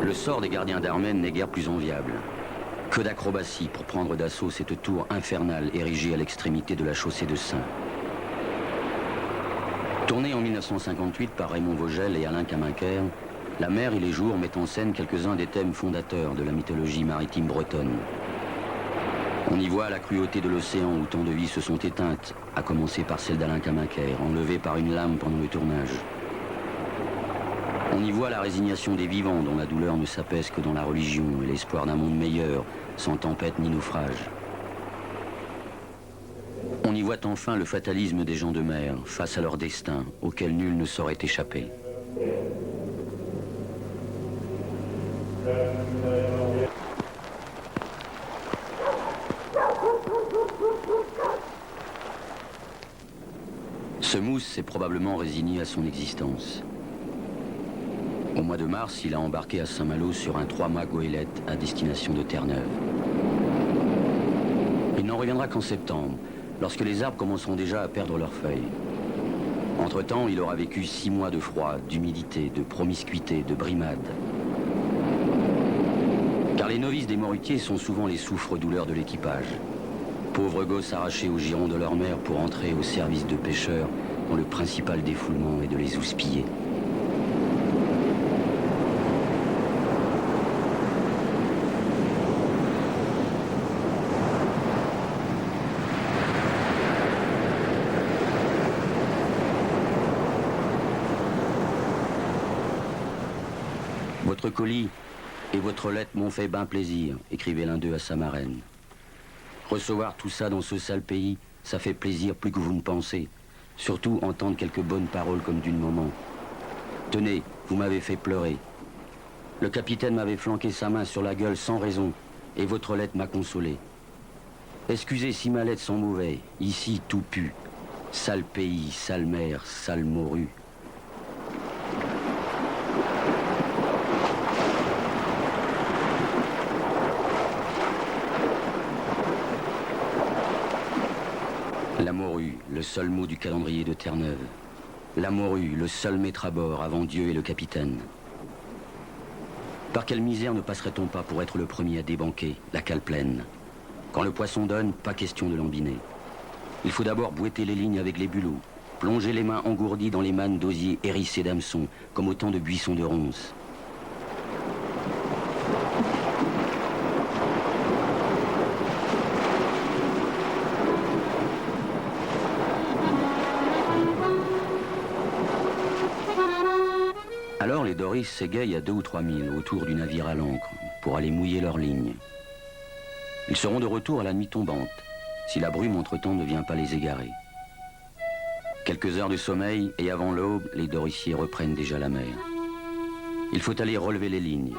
Le sort des gardiens d'Armen n'est guère plus enviable. Que d'acrobatie pour prendre d'assaut cette tour infernale érigée à l'extrémité de la chaussée de Saint. Tournée en 1958 par Raymond Vogel et Alain Camincker, La mer et les jours met en scène quelques-uns des thèmes fondateurs de la mythologie maritime bretonne. On y voit la cruauté de l'océan où tant de vies se sont éteintes, à commencer par celle d'Alain Camincker, enlevée par une lame pendant le tournage. On y voit la résignation des vivants dont la douleur ne s'apaise que dans la religion et l'espoir d'un monde meilleur, sans tempête ni naufrage. On y voit enfin le fatalisme des gens de mer face à leur destin, auquel nul ne saurait échapper. Ce mousse s'est probablement résigné à son existence. Au mois de mars, il a embarqué à Saint-Malo sur un 3-mâts goélette à destination de Terre-Neuve. Il n'en reviendra qu'en septembre, lorsque les arbres commenceront déjà à perdre leurs feuilles. Entre-temps, il aura vécu 6 mois de froid, d'humidité, de promiscuité, de brimade. Car les novices des morutiers sont souvent les souffres-douleurs de l'équipage. Pauvres gosses arrachés au giron de leur mère pour entrer au service de pêcheurs dont le principal défoulement est de les houspiller. Votre colis et votre lettre m'ont fait ben plaisir, écrivait l'un d'eux à sa marraine. Recevoir tout ça dans ce sale pays, ça fait plaisir plus que vous ne pensez. Surtout entendre quelques bonnes paroles comme d'une maman. Tenez, vous m'avez fait pleurer. Le capitaine m'avait flanqué sa main sur la gueule sans raison, et votre lettre m'a consolé. Excusez si ma lettre sent mauvais, ici tout pue. Sale pays, sale mer, sale morue. La morue, le seul mot du calendrier de Terre-Neuve. La morue, le seul maître à bord avant Dieu et le capitaine. Par quelle misère ne passerait-on pas pour être le premier à débanquer, la cale pleine? Quand le poisson donne, pas question de l'embiner. Il faut d'abord bouetter les lignes avec les bulots, plonger les mains engourdies dans les mannes d'osier hérissées d'hameçons, comme autant de buissons de ronces. Alors les Doris s'égayent à 2 ou 3 milles autour du navire à l'ancre pour aller mouiller leurs lignes. Ils seront de retour à la nuit tombante, si la brume entre-temps ne vient pas les égarer. Quelques heures de sommeil et avant l'aube, les Dorissiers reprennent déjà la mer. Il faut aller relever les lignes,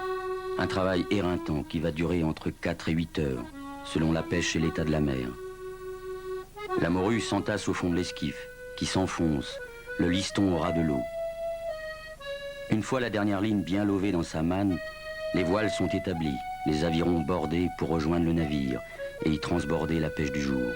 un travail éreintant qui va durer entre 4 et 8 heures, selon la pêche et l'état de la mer. La morue s'entasse au fond de l'esquif, qui s'enfonce, le liston au ras de l'eau. Une fois la dernière ligne bien lovée dans sa manne, les voiles sont établies, les avirons bordés pour rejoindre le navire et y transborder la pêche du jour.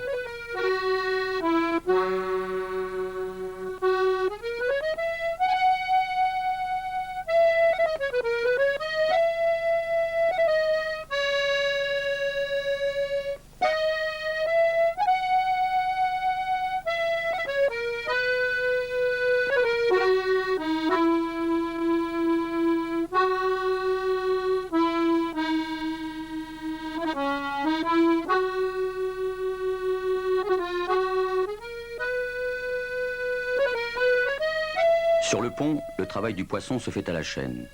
Sur le pont, le travail du poisson se fait à la chaîne.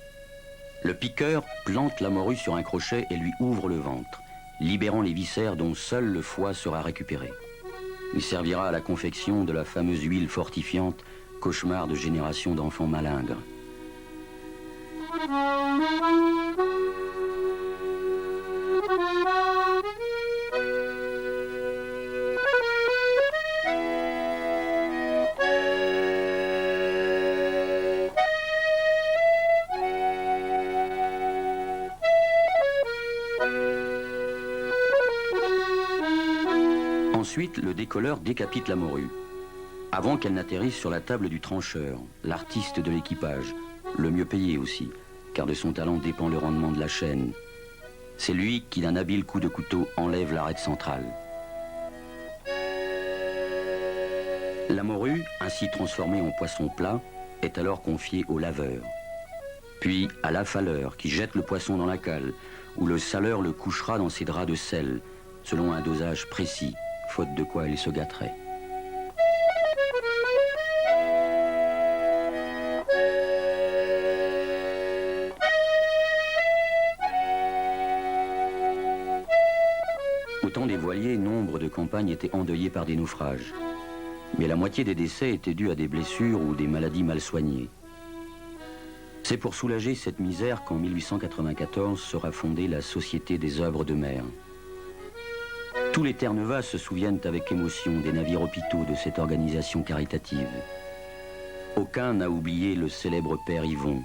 Le piqueur plante la morue sur un crochet et lui ouvre le ventre, libérant les viscères dont seul le foie sera récupéré. Il servira à la confection de la fameuse huile fortifiante, cauchemar de générations d'enfants malingres. Ensuite, le décolleur décapite la morue, avant qu'elle n'atterrisse sur la table du trancheur, l'artiste de l'équipage, le mieux payé aussi, car de son talent dépend le rendement de la chaîne. C'est lui qui, d'un habile coup de couteau, enlève l'arête centrale. La morue, ainsi transformée en poisson plat, est alors confiée au laveur. Puis à l'affaleur, qui jette le poisson dans la cale, où le saleur le couchera dans ses draps de sel, selon un dosage précis, faute de quoi il se gâterait. Au temps des voiliers, nombre de campagnes étaient endeuillées par des naufrages. Mais la moitié des décès étaient dus à des blessures ou des maladies mal soignées. C'est pour soulager cette misère qu'en 1894 sera fondée la Société des œuvres de mer. Tous les Terre-Neuvas se souviennent avec émotion des navires hôpitaux de cette organisation caritative. Aucun n'a oublié le célèbre père Yvon,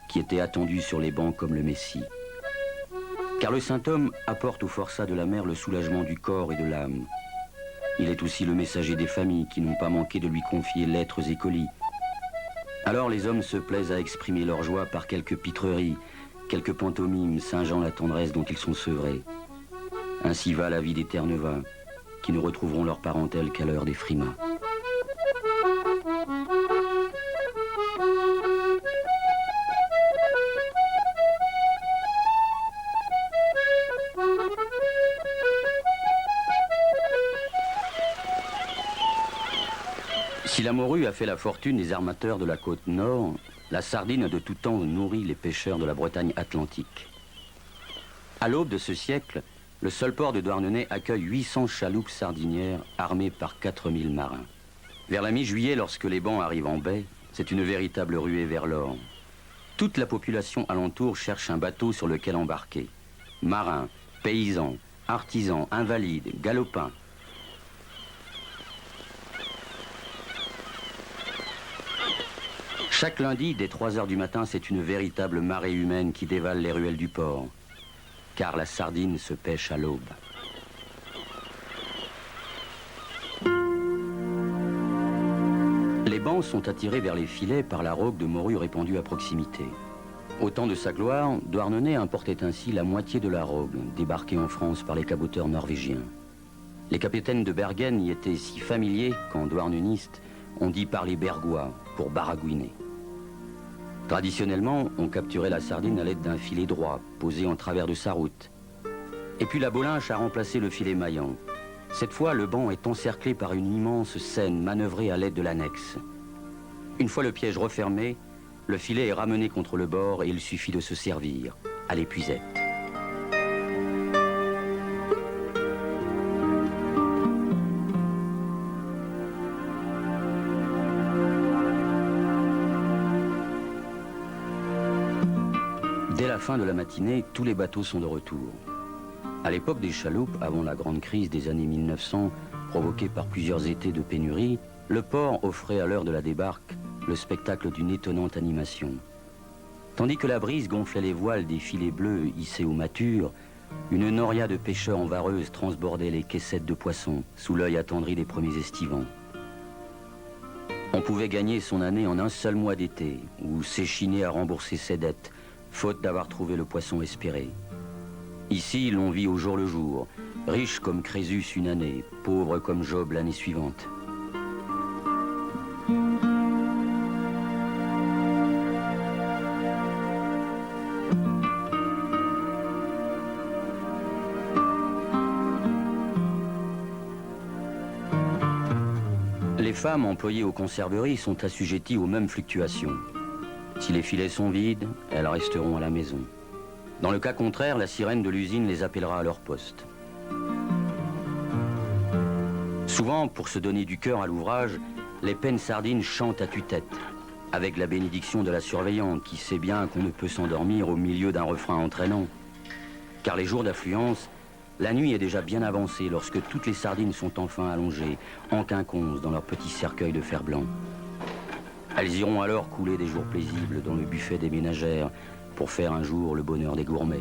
qui était attendu sur les bancs comme le Messie. Car le saint homme apporte aux forçats de la mer le soulagement du corps et de l'âme. Il est aussi le messager des familles qui n'ont pas manqué de lui confier lettres et colis. Alors les hommes se plaisent à exprimer leur joie par quelques pitreries, quelques pantomimes singeant la tendresse dont ils sont sevrés. Ainsi va la vie des Terre-Neuvas, qui ne retrouveront leur parentèle qu'à l'heure des frimas. Si la morue a fait la fortune des armateurs de la côte nord, la sardine de tout temps nourrit les pêcheurs de la Bretagne atlantique. À l'aube de ce siècle, le seul port de Douarnenez accueille 800 chaloupes sardinières armées par 4000 marins. Vers la mi-juillet, lorsque les bancs arrivent en baie, c'est une véritable ruée vers l'or. Toute la population alentour cherche un bateau sur lequel embarquer. Marins, paysans, artisans, invalides, galopins. Chaque lundi, dès 3 heures du matin, c'est une véritable marée humaine qui dévale les ruelles du port. Car la sardine se pêche à l'aube. Les bancs sont attirés vers les filets par la rogue de morue répandue à proximité. Au temps de sa gloire, Douarnenez importait ainsi la moitié de la rogue, débarquée en France par les caboteurs norvégiens. Les capitaines de Bergen y étaient si familiers qu'en douarneniste, on dit parler bergois pour baragouiner. Traditionnellement, on capturait la sardine à l'aide d'un filet droit, posé en travers de sa route. Et puis la bolinche a remplacé le filet maillant. Cette fois, le banc est encerclé par une immense scène manœuvrée à l'aide de l'annexe. Une fois le piège refermé, le filet est ramené contre le bord et il suffit de se servir, à l'épuisette. Dès la fin de la matinée, tous les bateaux sont de retour. À l'époque des chaloupes, avant la grande crise des années 1900, provoquée par plusieurs étés de pénurie, le port offrait à l'heure de la débarque le spectacle d'une étonnante animation. Tandis que la brise gonflait les voiles des filets bleus hissés aux mâtures, une noria de pêcheurs en vareuse transbordait les caissettes de poissons sous l'œil attendri des premiers estivants. On pouvait gagner son année en un seul mois d'été ou s'échiner à rembourser ses dettes, faute d'avoir trouvé le poisson espéré. Ici, l'on vit au jour le jour, riche comme Crésus une année, pauvre comme Job l'année suivante. Les femmes employées aux conserveries sont assujetties aux mêmes fluctuations. Si les filets sont vides, elles resteront à la maison. Dans le cas contraire, la sirène de l'usine les appellera à leur poste. Souvent, pour se donner du cœur à l'ouvrage, les pennes sardines chantent à tue-tête, avec la bénédiction de la surveillante qui sait bien qu'on ne peut s'endormir au milieu d'un refrain entraînant. Car les jours d'affluence, la nuit est déjà bien avancée lorsque toutes les sardines sont enfin allongées, en quinconce dans leur petit cercueil de fer blanc. Elles iront alors couler des jours paisibles dans le buffet des ménagères pour faire un jour le bonheur des gourmets.